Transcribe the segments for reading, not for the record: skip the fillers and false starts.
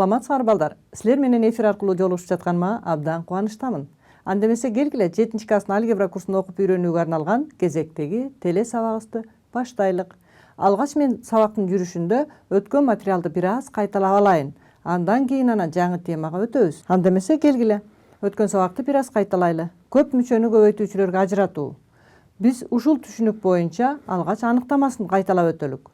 Саламатсыңар балдар. Силер менен эфир аркылуу жолугушуп жатканыма абдан кубанычтамын. Анда эмесе келгиле 7-класстын алгебра курсун окуп үйрөнүүгө арналган кезектеги теле сабагыбызды баштайлык. Алгач мен сабактын жүрүшүндө өткөн материалды бир аз кайталап алайын. Андан кийин жаңы темага өтөбүз. Анда эмесе келгиле. Өткөн сабакты бир аз кайталайлы. Көп мүчөнү көбөйтүүчүлөргө ажыратуу. Биз ушул түшүнүк боюнча алгач аныктамасын кайталап өтөлүк.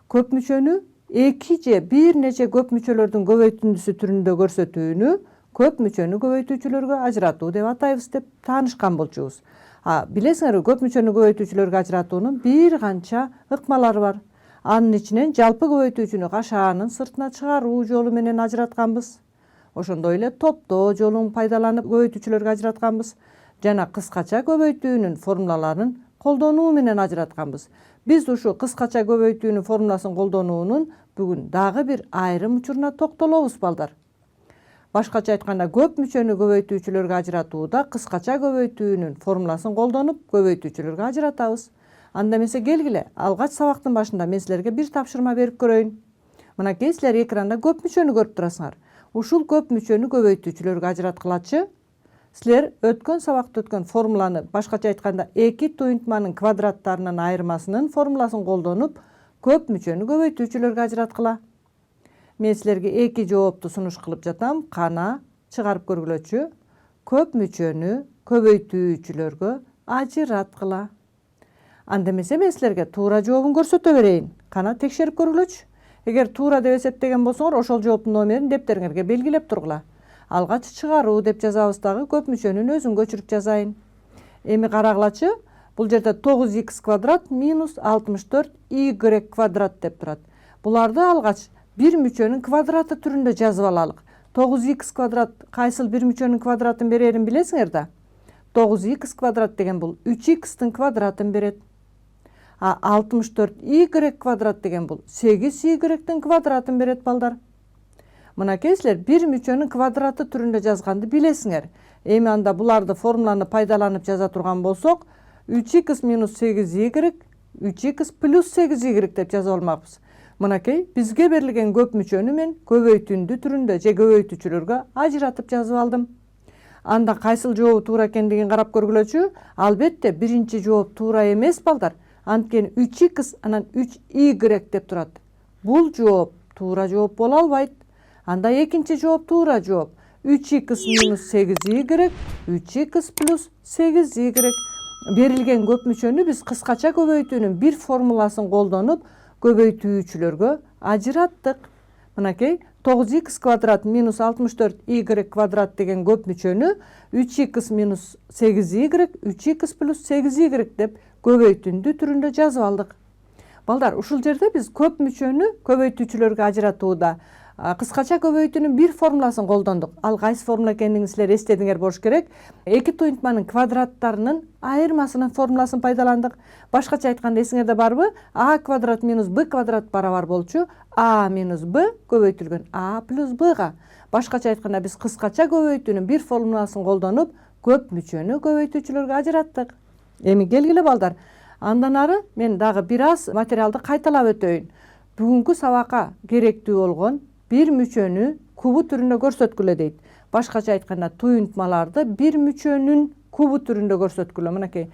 Көп мүчөнү эки же бир нече көп мүчөлөрдүн көбөйтүндүсү түрүндө көрсөтүүнү көп мүчөнү көбөйтүүчүлөргө ажыратуу деп атайбыз деп таанышкан болчубуз. Билесиңерби, көп мүчөнү көбөйтүүчүлөргө ажыратуунун бир канча ыкмалары бар. Анын ичинен жалпы көбөйтүүчүнү кашаанын сыртына чыгаруу жолу менен ажыратканбыз. Ошондой эле топтоо жолун пайдаланып көбөйтүүчүлөргө ажыратканбыз. Жана кыскача көбөйтүүнүн формулаларын колдонуу менен ажыратканбыз. Биз ушу кыскача көбөйтүүнүн формуласын колдонуунун бүгүн дагы бир айрым учуруна токтолобуз балдар. Башкача айтканда, көп мүчөнү көбөйтүүчүлөргө ажыратууда кыскача көбөйтүүнүн формуласын колдонуп көбөйтүүчүлөргө ажыратабыз. Анда эмесе келгиле, алгач сабактын башында мен силерге бир тапшырма берип көрөйүн. Мынакей силер экранда көп мүчөнү көрүп турасыңар. Ушул көп мүчөнү көбөйтүүчүлөргө ажыраткылачы. Силер өткөн сабакта өткөн формуланы, башкача айтканда, эки туюнтманын квадраттарынын айырмасынын формуласын колдонуп көп мүчөнү көбөйтүүчүлөргө ажыраткыла. Мен силерге эки жоопту сунуш кылып жатам. Кана чыгарып көргүлөчү. Көп мүчөнү көбөйтүүчүлөргө ажыраткыла. Анда эмесе мен силерге туура жообун көрсөтө берейин. Кана текшерип көргүлөчү. Эгер туура деп эсептеген болсоңор, ошол жооптун номерин дептериңерге белгилеп тургула. Алгач чыгаруу деп жазабыз дагы, көп мүчөнүн өзүн көчүрүп жазайын. Эми карагылачы, бул жерде 9х квадрат минус 64y квадрат деп турат. Буларды алгач бир мүчөнүн квадраты түрүндө жазып алалык. 9х квадрат кайсыл бир мүчөнүн квадратын берерин билесиңер да? 9х квадрат деген бул 3x'тин квадратын берет. 64y квадрат деген бул 8y квадратын берет балдар. Мынакей силер бир мүчөнүн квадраты түрүндө жазганды билесиңер. Эми анда буларды формуланы пайдаланып жаза турган болсок, 3х минус 8y, 3х плюс 8y деп жазып алмакпыз. Мынакей бизге берилген көп мүчөнү мен көбөйтүндү түрүндө же көбөйтүүчүлөргө ажыратып жазып алдым. Анда кайсыл жообу туура экендигин карап көргүлөчү. Албетте биринчи жооп туура эмес балдар. Анткени 3х анан 3y деп турат. Бул жооп туура жооп боло албайт. Анда экинчи жооп туура жооп. 3х минус 8y, 3х плюс 8y. Берилген көп мүчөнү биз кыскача көбөйтүүнүн бир формуласын колдонуп көбөйтүүчүлөргө ажыраттык. Мынакей 9х квадрат минус 64y квадрат деген көп мүчөнү 3х минус 8y, 3х плюс 8y деп көбөйтүндү түрүндө жазып алдык. Балдар, ушул жерде биз көп мүчөнү көбөйтүүчүлөргө ажыратууда кыскача көбөйтүүнүн бир формуласын колдондук. Ал кайсы формула экендигин силер эстедиңер болуш керек. Эки туюнтманын квадраттарынын айырмасынын формуласын пайдаландык. Башкача айтканда эсиңерде барбы? А квадрат минус Б квадрат барабар болчу. А минус Б көбөйтүлгөн А плюс Бга. Башкача айтканда биз кыскача көбөйтүүнүн бир формуласын колдонуп көп мүчөнү көбөйтүүчүлөргө ажыраттык. Эми келгиле балдар. Андан ары мен дагы бир аз материалды кайталап өтөйүн. Бүгүнкү сабакка керектүү болгон бир мүчөнү кубу түрүндө көрсөткүлө дейт. Башкача айтканда туюнтмаларды бир мүчөнүн кубу түрүндө көрсөткүлө. Мынакей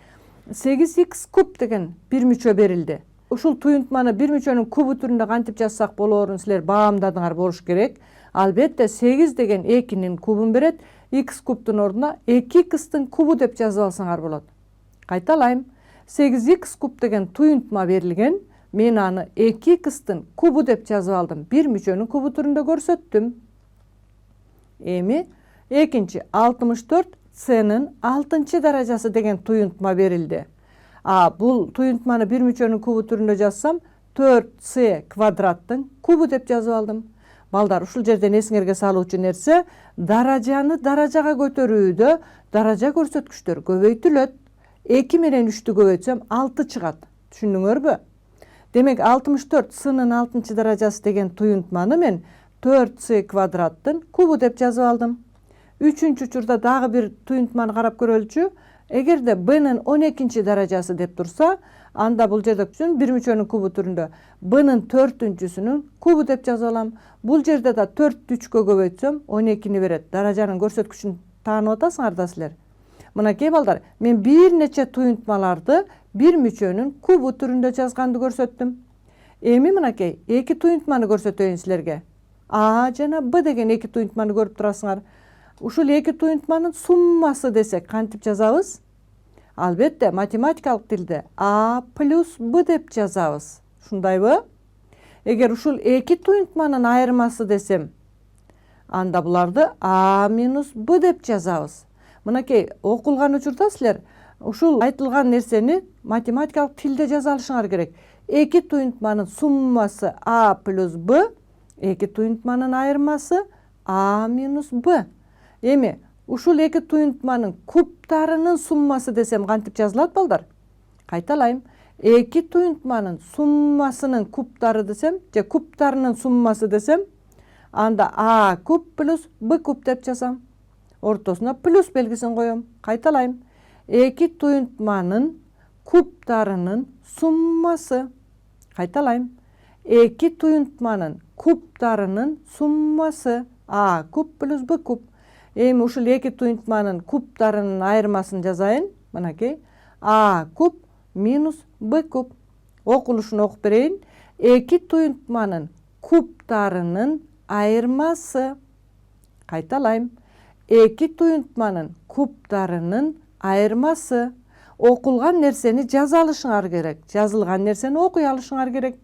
8х куб деген бир мүчө берилди. Ушул туюнтманы бир мүчөнүн кубу түрүндө кантип жазсак болоорун силер баамдадыңар болуш керек. Албетте 8 деген 2-нин кубун берет. Х кубтун ордуна 2х-тын кубу деп жазып алсаңар болот. Кайталайм. 8х куб деген туюнтма берилген. Мен аны 2х-тын кубу деп жазып алдым. Бир мүчөнүн кубу түрүндө көрсөттүм. Эми экинчи 64c-нин 6-чы даражасы деген туюнтма берилди. Бул туюнтманы бир мүчөнүн кубу түрүндө жазсам 4c квадраттын кубу деп жазып алдым. Балдар, ушул жерден эсиңерге салуучу нерсе, даражаны даражага көтөрүүдө даража көрсөткүчтөр көбөйтүлөт. 2 менен 3-тү көбөйтсөм 6 чыгат. Түшүндүңөрбү? Демек 64c-нин 6-чы даражасы деген туюнтманы мен 4c квадраттын кубу деп жазып алдым. Үчүнчү учурда дагы бир туюнтманы карап көрөлүчү. Эгерде бнын 12 даражасы деп турса, анда бул жерде үчүн бир мүчөнүн кубу түрүндө бнын 4-сүнүн кубу деп жазып алам. Бул жерде да 4-ті 3-кө көбөйтсөм 12-ни берет. Даражанын көрсөткүчүн таанып атасыңар да силер. Мынакей балдар, мен бир нече туюнтмаларды бир мүчөнүн кубу түрүндө жазганды көрсөттүм. Эми мынакей 2 туюнтманы көрсөтөйүн силерге. А жана Б деген 2 туюнтманы көрүп турасыңар. Ушул 2 туюнтманын суммасы десек кантип жазабыз? Албетте, математикалык тилде А плюс Б деп жазабыз. Ушундайбы? Эгер ушул 2 туюнтманын айырмасы десем, анда буларды А минус Б деп жазабыз. Мынакей окулган учурда силер ушул айтылган нерсени математикалык тилде жаза алышыңар керек. 2 туюнтманын суммасы А плюс Б, 2 туюнтманын айырмасы А минус Б. Эми ушул 2 туюнтманын кубтарынын суммасы десем кантип жазылат балдар? Кайталайм. 2 туюнтманын суммасынын кубтары десем, же кубтарынын суммасы десем, анда А куб плюс Б куб деп жазам. Ортосуна плюс белгисин коем. Кайталайм. 2 туюнтманын кубтарынын суммасы. Кайталайм. 2 туюнтманын кубтарынын суммасы А куб плюс Б куб. Эми ушул 2 туюнтманын кубтарынын айырмасын жазайын. Мынакей А куб минус Б куб. Окулушун окуп берейин. 2 туюнтманын кубтарынын айырмасы. Кайталайм. 2 туюнтманын кубтарынын айырмасы. Окулган нерсени жаза алышыңар керек. Жазылган нерсени окуй алышыңар керек.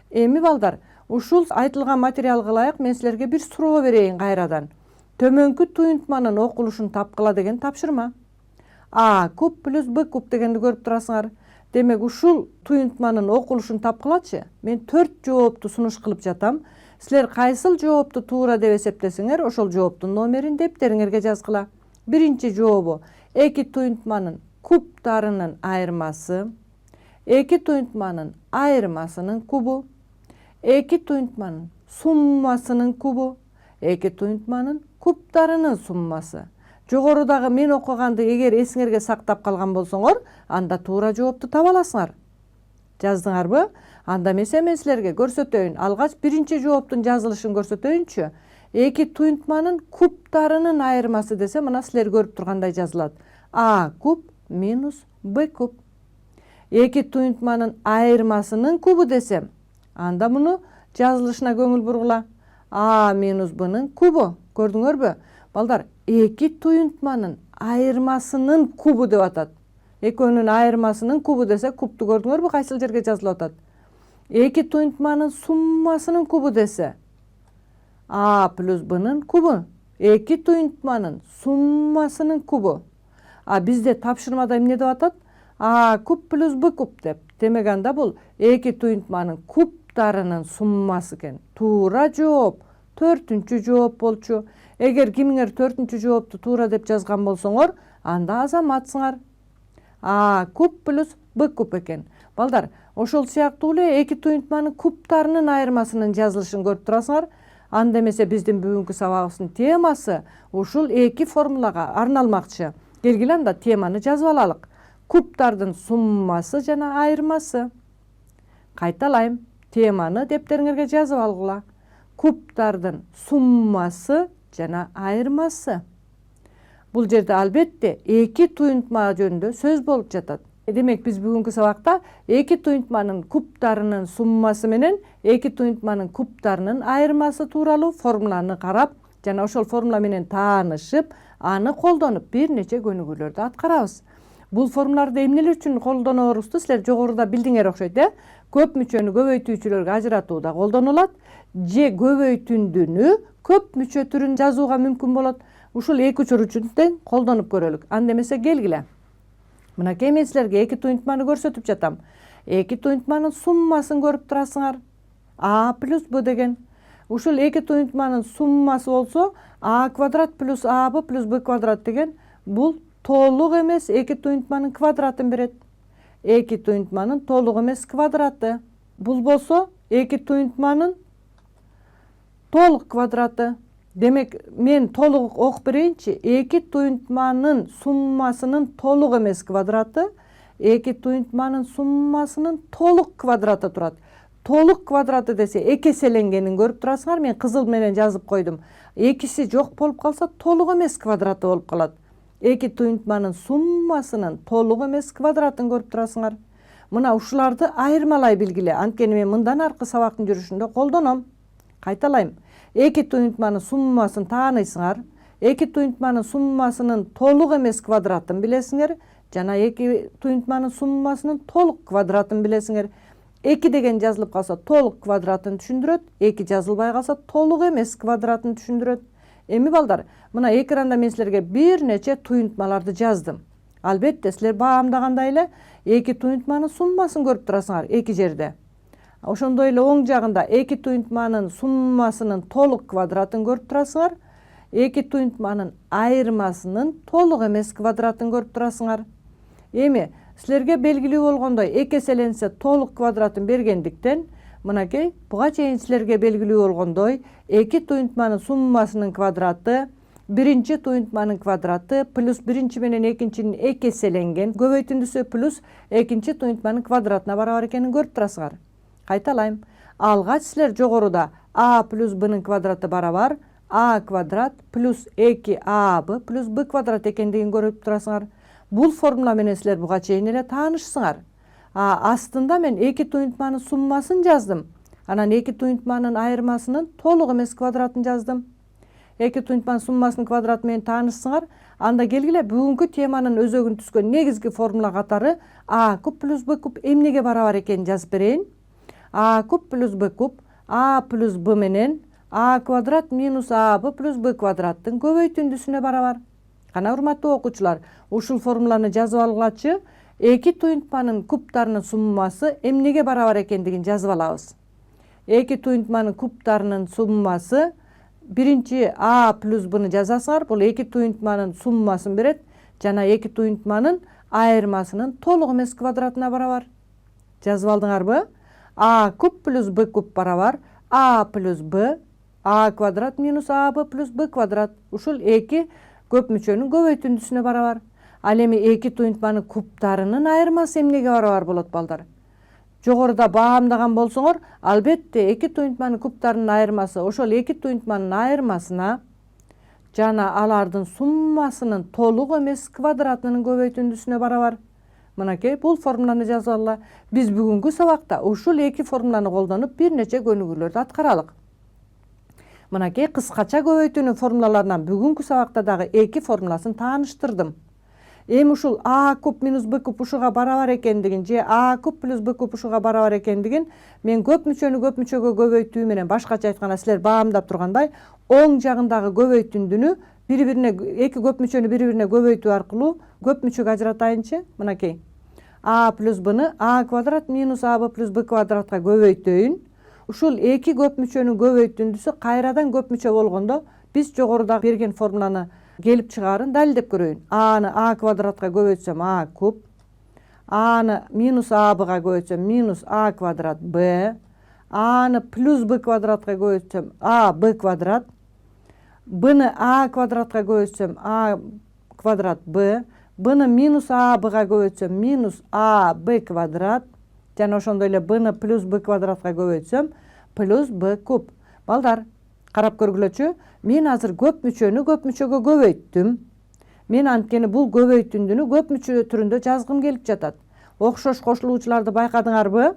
Эми балдар, ушул айтылган материалга ылайык мен силерге бир суроо берейин кайрадан. Төмөнкү туюнтманын окулушун тапкыла деген тапшырма. А куб плюс Б куб дегенди көрүп турасыңар. Демек ушул туюнтманын окулушун тапкылачы. Мен 4 жоопту сунуш кылып жатам. Силер кайсыл жоопту туура деп эсептесеңер, ошол жооптун номерин дептериңерге жазгыла. Биринчи жообу 2 туюнтманын кубтарынын айырмасы, 2 туюнтманын айырмасынын кубу, 2 туюнтманын суммасынын кубу, 2 туюнтманын кубтарынын суммасы. Жогорудагы мен окуганды эгер эсиңерге сактап калган болсоңор, анда туура жоопту таба аласыңар. Жаздыңарбы? Анда мен силерге көрсөтөйүн. Алгач биринчи жооптун жазылышын көрсөтөйүнчү. 2 туюнтманын кубтарынын айырмасы десе, мына силер көрүп тургандай жазылат. А куб минус Б куб. 2 туюнтманын айырмасынын кубу десем, анда муну жазылышына көңүл бургула. А минус Б'нын кубу. Көрдүңөрбү? Балдар, 2 туюнтманын айырмасынын кубу деп атат. Экөөнүн айырмасынын кубу десе, кубту көрдүңөрбү кайсыл жерге жазылып атат? 2 туюнтманын суммасынын кубу десе, А плюс Б'нын кубу. 2 туюнтманын суммасынын кубу. А бизде тапшырмада эмне деп атат? А куб плюс Б куб деп. Демек анда бул 2 туюнтманын кубтарынын суммасы экен. Туура жооп 4-чү жооп болчу. Эгер кимиңер 4-чү жоопту туура деп жазган болсоңор, анда азаматсыңар. А куб плюс Б куб экен. Балдар, ошол сыяктуу эле 2 туюнтманын кубтарынын айырмасынын жазылышын көрүп турасыңар. Анда эмесе биздин бүгүнкү сабагыбыздын темасы ушул 2 формулага арналмакчы. Келгиле анда теманы жазып алалык. Кубтардын суммасы жана айырмасы. Кайталайм. Теманы дептериңерге жазып алгыла. Кубтардын суммасы жана айырмасы. Бул жерде албетте 2 туюнтма жөнүндө сөз болуп жатат. Демек биз бүгүнкү сабакта 2 туюнтманын кубтарынын суммасы менен 2 туюнтманын кубтарынын айырмасы тууралуу формуланы карап, жана ошол формула менен таанышып, аны колдонуп бир нече көнүгүүлөрдү аткарабыз. Бул формулаларды эмнелер үчүн колдонорубузду силер жогоруда билдиңер окшойт, Көп мүчөнү көбөйтүүчүлөргө ажыратууда колдонулат, же көбөйтүндүнү көп мүчө түрүн жазууга мүмкүн болот. Ушул 2 учур үчүн тең колдонуп көрөлүк. Анда эмесе келгиле. Мынакей мен силерге 2 туюнтманы көрсөтүп жатам. 2 туюнтманын суммасын көрүп турасыңар. А плюс Б деген. Ушул 2 туюнтманын суммасы болсо, А квадрат плюс АБ плюс Б квадрат деген бул толук эмес 2 туюнтманын квадратын берет. 2 туюнтманын толук эмес квадраты. Бул болсо 2 туюнтманын толук квадраты. Демек мен толук окуп берейинчи. Эки туюнтманын суммасынын толук эмес квадраты эки туюнтманын суммасынын толук квадраты турат. Толук квадраты десе эки эселенгенин көрүп турасыңар. Мен кызыл менен жазып койдум. Экиси жок болуп калса толук эмес квадраты болуп калат. Эки туюнтманын суммасынын толук эмес квадратын көрүп турасыңар. Мына ушуларды айырмалай билгиле. Анткени мен мындан аркы сабактын жүрүшүндө колдоном. Кайталайм. Эки туюнтманын суммасын тааныйсыңар. Эки туюнтманын суммасынын толук эмес квадратын билесиңер. Жана эки туюнтманын суммасынын толук квадратын билесиңер. Эки деген жазылып калса толук квадратын түшүндүрөт. Эки жазылбай калса толук эмес квадратын түшүндүрөт. Эми балдар, мына экранда мен силерге бир нече туюнтмаларды жаздым. Албетте силер баамдагандай эле эки туюнтманын суммасын көрүп турасыңар эки жерде. Ошондой эле оң жагында эки туюнтманын суммасынын толук квадратын көрүп турасыңар. Эки туюнтманын айырмасынын толук эмес квадратын көрүп турасыңар. Эми силерге белгилүү болгондой эки эселенсе толук квадратын бергендиктен, мынакей буга чейин силерге белгилүү болгондой эки туюнтманын суммасынын квадраты биринчи туюнтманын квадраты плюс биринчи менен экинчинин эки эселенген көбөйтүндүсү плюс экинчи туюнтманын квадратына барабар экенин көрүп турасыңар. Кайталайм. Алгач силер жогоруда а плюс б'нын квадраты барабар а квадрат плюс 2аб плюс б квадрат экендигин көрүп турасыңар. Бул формула менен силер буга чейин эле таанышсыңар. Астында мен эки туюнтманын суммасын жаздым. Анан эки туюнтманын айырмасынын толук эмес квадратын жаздым. Эки туюнтманын суммасынын квадраты менен таанышсыңар. Анда келгиле бүгүнкү теманын өзөгүн түзгөн негизги формула катары а куб плюс б куб эмнеге барабар экенин жазып берейин. А куб плюс б куб а плюс б менен а квадрат минус аб плюс б квадраттын көбөйтүндүсүнө барабар. Кана урматтуу окуучулар, ушул формуланы жазып алгачы эки туюнтманын кубтарынын суммасы эмнеге барабар экендигин жазып алабыз. Эки туюнтманын кубтарынын суммасы биринчи а плюс б'ны жазасыңар. Бул эки туюнтманын суммасын берет жана эки туюнтманын айырмасынын толук эмес квадратына барабар. Жазып алдыңарбы? А куб плюс б куб барабар а плюс б а квадрат минус аб плюс б квадрат. Ушул эки көп мүчөнүн көбөйтүндүсүнө барабар. Ал эми эки туюнтманын кубтарынын айырмасы эмнеге барабар болот балдар? Жогоруда баамдаган болсоңор, албетте эки туюнтманын кубтарынын айырмасы ошол эки туюнтманын айырмасына жана алардын суммасынын толук эмес квадратынын көбөйтүндүсүнө барабар. Мынакей бул формуланы жазып алла. Биз бүгүнкү сабакта ушул эки формуланы колдонуп бир нече көнүгүүлөрдү аткаралык. Мынакей кыскача көбөйтүүнүн формулаларынан бүгүнкү сабакта дагы эки формуласын тааныштырдым. Эми ушул а куб минус б куб ушуга барабар экендигин же а куб плюс б куб ушуга барабар экендигин мен көп мүчөнү көп мүчөгө көбөйтүү менен, башкача айтканда силер баамдап тургандай, оң жагындагы көбөйтүндүнү эки көп мүчөнү бири-бирине көбөйтүү аркылуу көп мүчөгө ажыратайынчы. Мынакей а плюс б'ны а квадрат минус аб плюс б квадратка көбөйтөйүн. Ушул эки көп мүчөнүн көбөйтүндүсү кайрадан көп мүчө болгондо биз жогоруда берген формуланы келип чыгаарын далилдеп көрөйүн. Аны а квадратка көбөйтсөм а куб, аны минус абга көбөйтсөм минус а квадрат б, аны плюс б квадратка көбөйтсөм а б квадрат, б'ны а квадратка көбөйтсөм а квадрат б, б'ны минус абга көбөйтсөм минус а б квадрат, жана ошондой эле б'ны плюс б квадратка көбөйтсөм плюс б куб. Балдар, карап көргүлөчү. Мен азыр көп мүчөнү көп мүчөгө көбөйттүм. Мен анткени бул көбөйтүндүнү көп мүчө түрүндө жазгым келип жатат. Окшош кошулуучуларды байкадыңарбы?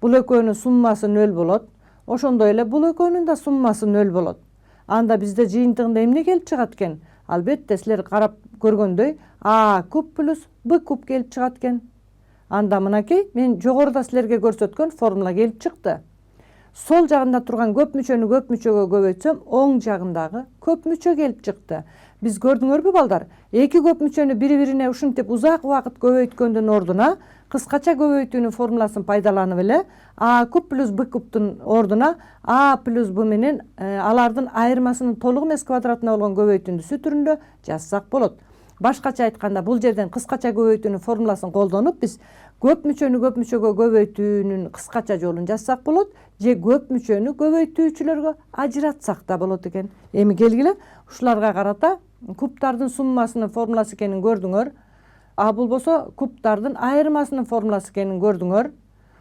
Бул экөөнүн суммасы 0 болот. Ошондой эле бул экөөнүн да суммасы 0 болот. Анда бизде жыйынтыгында эмне келип чыгат экен? Албетте силер карап көргөндөй а куб плюс б куб келип чыгат экен. Анда мынакей мен жогоруда силерге көрсөткөн формула келип чыкты. Сол жагында турган көп мүчөнү көп мүчөгө көбөйтсөм, оң жагындагы көп мүчө келип чыкты. Биз көрдүңөрбү балдар? Эки көп мүчөнү бири-бирине ушинтип узак убакыт көбөйткөндүн ордуна кыскача көбөйтүүнүн формуласын пайдаланып эле а куб плюс б кубтун ордуна а плюс б менен алардын айырмасынын толук эмес квадратына болгон көбөйтүндүсү түрүндө жазсак болот. Башкача айтканда бул жерден кыскача көбөйтүүнүн формуласын колдонуп биз көп мүчөгө көбөйтүүнүн кыскача жолун жазсак болот же көп мүчөнү көбөйтүүчүлөргө ажыратсак да болот экен. Эми келгиле ушуларга карата кубдардын суммасынын формуласы экенин көрдүңөр. А болбосо кубдардын айырмасынын формуласы экенин көрдүңөр.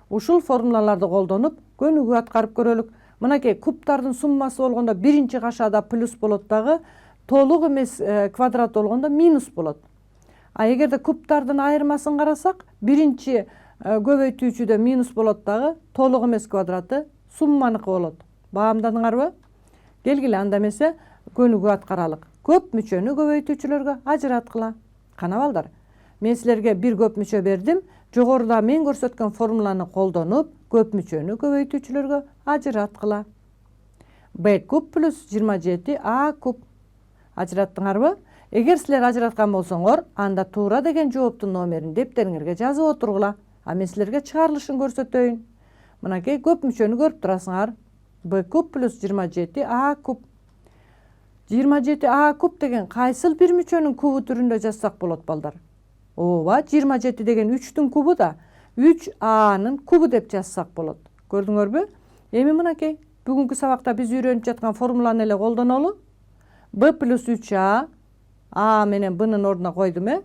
Ушул формулаларды колдонуп көнүгүү аткарып көрөлүк. Мынакей кубдардын суммасы болгондо биринчи кашаада плюс болот дагы, толук эмес квадрат болгондо минус болот. А эгерде кубдардын айырмасын карасак, биринчи көбөйтүүчүдө минус болот дагы, толук эмес квадраты сумманыкы болот. Баамдадыңарбы? Келгиле анда эмесе көнүгүү аткаралык. Көп мүчөнү көбөйтүүчүлөргө ажыраткыла. Кана балдар, мен силерге бир көп мүчө бердим. Жогоруда мен көрсөткөн формуланы колдонуп, көп мүчөнү көбөйтүүчүлөргө ажыраткыла. b куб плюс 27 a куб. Ажыраттыңарбы? Эгер силер ажыраткан болсоңор, анда туура деген жооптун номерин дептериңерге жазып отургула. А мен силерге чыгарылышын көрсөтөйүн. Мынакей көп мүчөнү көрүп турасыңар. b куб плюс 27 a куб. 27 a куб деген кайсыл бир мүчөнүн кубу түрүндө жазсак болот балдар? Ооба, 27 деген 3-түн кубу да 3a-нын кубу деп жазсак болот. Көрдүңөрбү? Эми мынакей бүгүнкү сабакта биз үйрөнүп жаткан формуланы эле колдонолу. b плюс 3a, a менен b-нын ордуна койдум.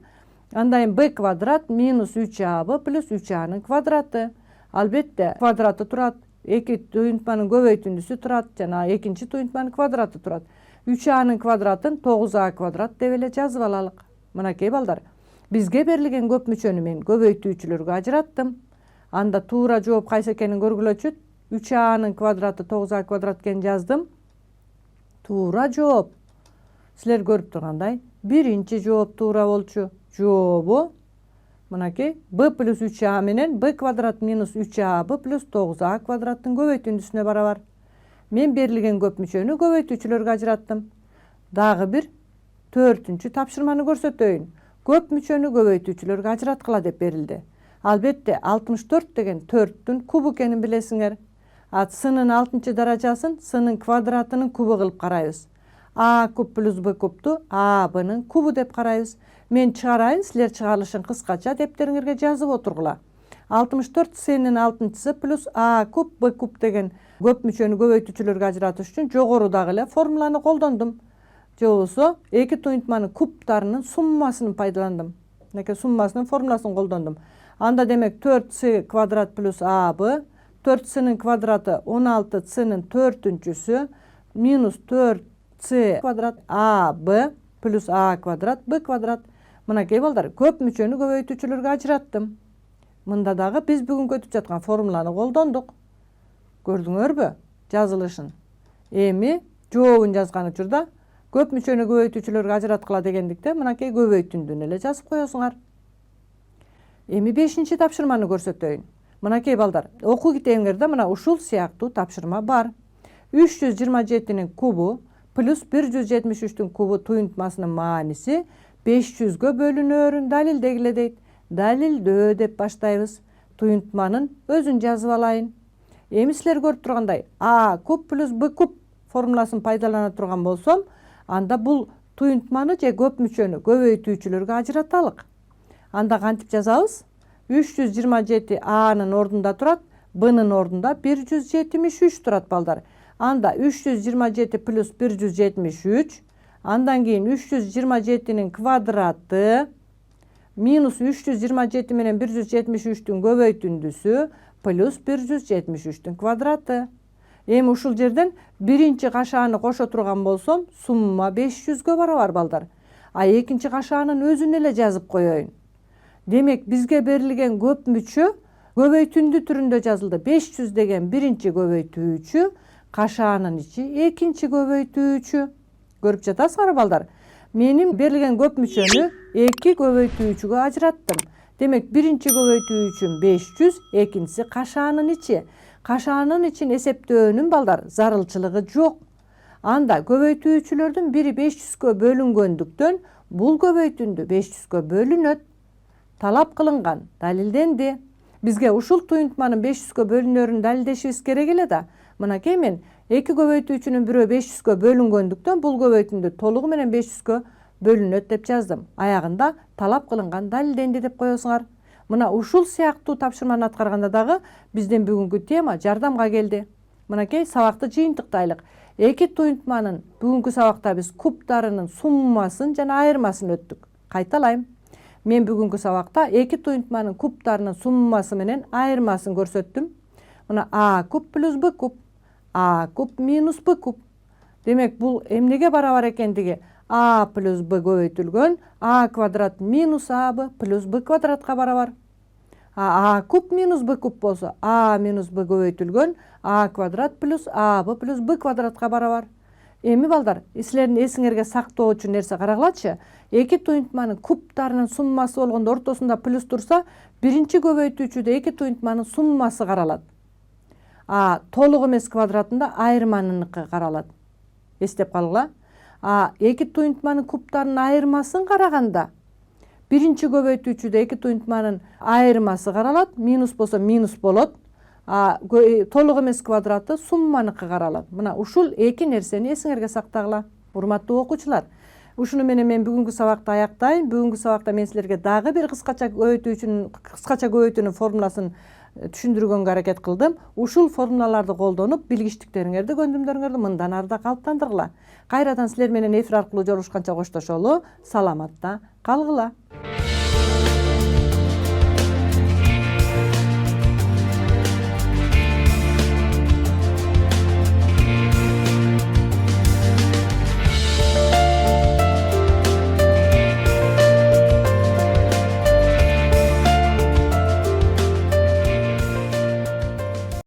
Андан b квадрат минус 3ab плюс 3a-нын квадраты. Албетте квадраты турат, эки туюнтманын көбөйтүндүсү турат жана экинчи туюнтманын квадраты турат. 3a-нын квадратын 9a квадрат деп эле жазып алалык. Мынакей балдар, бизге берилген көп мүчөнү мен көбөйтүүчүлөргө ажыраттым. Анда туура жооп кайсы экенин көргүлөчү. 3a-нын квадраты 9a квадрат экенин жаздым. Туура жооп. Силер көрүп тургандай, биринчи жооп туура болчу. Жообу мынакей b плюс 3a менен b квадрат минус 3ab плюс 9a квадраттын көбөйтүндүсүнө барабар. Мен берилген көп мүчөнү көбөйтүүчүлөргө ажыраттым. Дагы бир 4-түнчү тапшырманы көрсөтөйүн. Көп мүчөнү көбөйтүүчүлөргө ажыраткыла деп берилди. Албетте 64 деген 4-түн кубу экенин билесиңер. А с-нын 6-чы даражасын с-нын квадратынын кубу кылып карайбыз. a куб плюс b кубту a b-нын кубу деп карайбыз. Мен чыгарайын, силер чыгарылышын кыскача дептериңерге жазып отургула. 64 с-нин 6-чысы плюс a куб b куб деген көп мүчөнү көбөйтүүчүлөргө ажыратыш үчүн жогорудагы эле формуланы колдондум. Же болбосо эки туюнтманын кубтарынын суммасын пайдаландым. Мынакей суммасынын формуласын колдондум. Анда демек 4с квадрат плюс ab, 4с-нин квадраты 16с-нин 4-түнчүсү минус 4с квадрат ab плюс a квадрат b квадрат. Мынакей балдар, көп мүчөнү көбөйтүүчүлөргө ажыраттым. Мында дагы биз бүгүн өтүп жаткан формуланы колдондук. Көрдүңөрбү жазылышын? Эми жообун жазган учурда көп мүчөнү көбөйтүүчүлөргө ажыраткыла дегендикте мынакей көбөйтүндүн эле жазып коесуңар. Эми 5-чи тапшырманы көрсөтөйүн. Мынакей балдар, окуу китебиңерде мына ушул сыяктуу тапшырма бар. 327-нин кубу плюс 173-түн кубу туюнтмасынын мааниси 500-гө бөлүнөөрүн далилдегиле дейт. Далилдөө деп баштайбыз. Туюнтманын өзүн жазып алайын. Эми силер көрүп тургандай a куб плюс b куб формуласын пайдалана турган болсом, анда бул туюнтманы же көп мүчөнү көбөйтүүчүлөргө ажыраталык. Анда кантип жазабыз? 327 a-нын ордунда турат, b-нын ордунда 173 турат балдар. Анда 327 плюс 173, андан кийин 327-нин квадраты минус 327 менен 173-түн көбөйтүндүсү плюс 173-түн квадраты. Эми ушул жерден биринчи кашааны кошо турган болсом, сумма 500-гө барабар балдар. А экинчи кашаанын өзүн эле жазып коеюн. Демек бизге берилген көп мүчө көбөйтүндү түрүндө жазылды. 500 деген биринчи көбөйтүүчү, кашаанын ичи экинчи көбөйтүүчү. Көрүп жатасыңар балдар? Менин берилген көп мүчөнү эки көбөйтүүчүгө ажыраттым. Демек биринчи көбөйтүүчүм 500, экинчиси кашаанын ичи. Кашаанын ичин эсептөөнүн балдар зарылчылыгы жок. Анда көбөйтүүчүлөрдүн бири 500-гө бөлүнгөндүктөн бул көбөйтүндү 500-гө бөлүнөт. Талап кылынган, далилденди. Бизге ушул туюнтманын 500-гө бөлүнөөрүн далилдешибиз керек эле да. Мынакей мен эки көбөйтүүчүнүн бирөө 500-гө бөлүнгөндүктөн бул көбөйтүндү толугу менен 500-гө бөлүнөт деп жаздым. Аягында талап кылынган далилденди деп коесуңар. Мына ушул сыяктуу тапшырманы аткарганда дагы бизден бүгүнкү тема жардамга келди. Мынакей сабакты жыйынтыктайлык. Эки туюнтманын бүгүнкү сабакта биз кубдарынын суммасын жана айырмасын өттүк. Кайталайм. Мен бүгүнкү сабакта эки туюнтманын кубдарынын суммасы менен айырмасын көрсөттүм. Мына а куб плюс б куб, а куб минус б куб. Демек бул эмнеге барабар экендиги а плюс б көбөйтүлгөн а квадрат минус аб плюс б квадратка барабар. А куб минус б куб болсо а минус б көбөйтүлгөн а квадрат плюс аб плюс б квадратка барабар. Эми балдар, силердин эсиңерге сактоочу нерсе карагылачы. Эки туюнтманын кубдарынын суммасы болгондо ортосунда плюс турса, биринчи көбөйтүүчүдө эки туюнтманын суммасы каралат. А толук эмес квадратында айырманыныкы каралат. Эстеп калгыла. А эки туюнтманын кубдарынын айырмасын караганда биринчи көбөйтүүчүдө эки туюнтманын айырмасы каралат, минус болсо минус болот. А толук эмес квадраты сумманыкы каралат. Мына ушул эки нерсени эсиңерге сактагыла. Урматтуу окуучулар, ушуну менен мен бүгүнкү сабакты аяктайм. Бүгүнкү сабакта мен силерге дагы бир кыскача көбөйтүүнүн формуласын түшүндүргөнгө аракет кылдым. Ушул формулаларды колдонуп, билгичтиктериңерди, көндүмдөрүңөрдү мындан ары да калыптандыргыла. Кайрадан силер менен эфир аркылуу жолугушканча коштошолу. Саламатта калгыла.